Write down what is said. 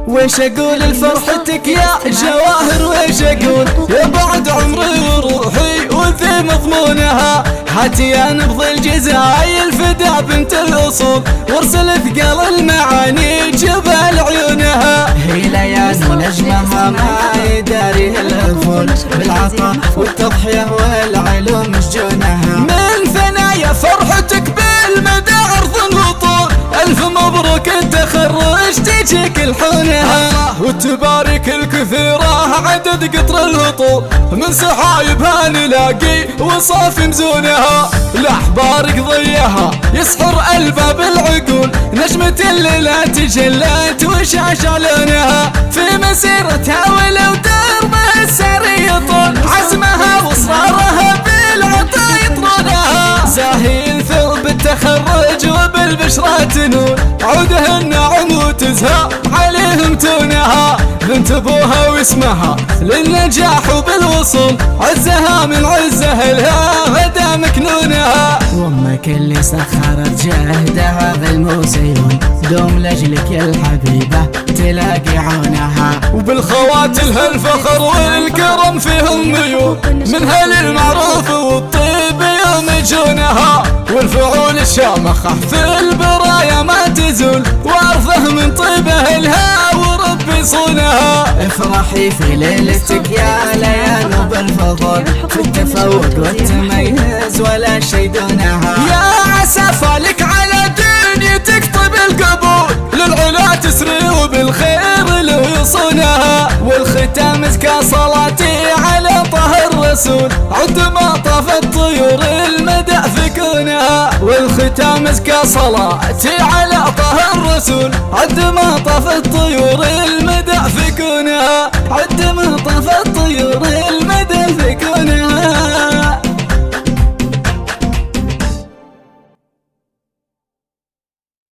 ويش اقول لفرحتك يا جواهر، ويش اقول يا بعد عمري وروحي وذي مضمونها. هاتي يا نبض الجزايل فدا بنت الاصول، وارسل ثقل المعاني جبال عيونها. هي ليالي نجمها ما يداري الافول، بالعطاء والتضحيه والعلوم مسجونها. من ثنايا فرحتك بالمدى عرض وطول، الف مبروك التخرج تجيك الحونها. وتبارك الكثيرة عدد قطر الهطول، من سحايبها نلاقي وصافي مزونها. لأحبارك ضيها يسحر الباب العقول، نجمة الليلة تجلت وشاش لونها. في مسيرتها ولو دربها السري يطول، عزمها واصرارها بالعطا يطرونها. زاهي ثوب التخرج وبالبشرى تنور، عودها النعم وتزهى عليهم تونها. بنت ابوها واسمها للنجاح وبالوصول، عزها من عز اهلها غدا مكنونها. وامك اللي سخرت جهدها بالموسيون، دوم لاجلك يا الحبيبه تلاقي عونها. وبالخوات لها الفخر والكرم فيهم ميول، منها للمعروف والطيب يوم يجونها. والفعول الشامخه في البرايا ما تزول، وارثه من طيب اهلها وربي صونها. افرحي في ليلتك يا ليال بالفضل، في التفوق والتميز ولا شي دونها. يا عسى لك على دنيتك طيب القبول، للعلا تسري وبالخير لو يصونها. والختام ازكى صلاتي على طه الرسول، عد ما طافت طيور المدى في كونها. والختام ازكى صلاتي على طه الرسول، عد ما طافت طيور المدى في كونها. عد ما طافت طيور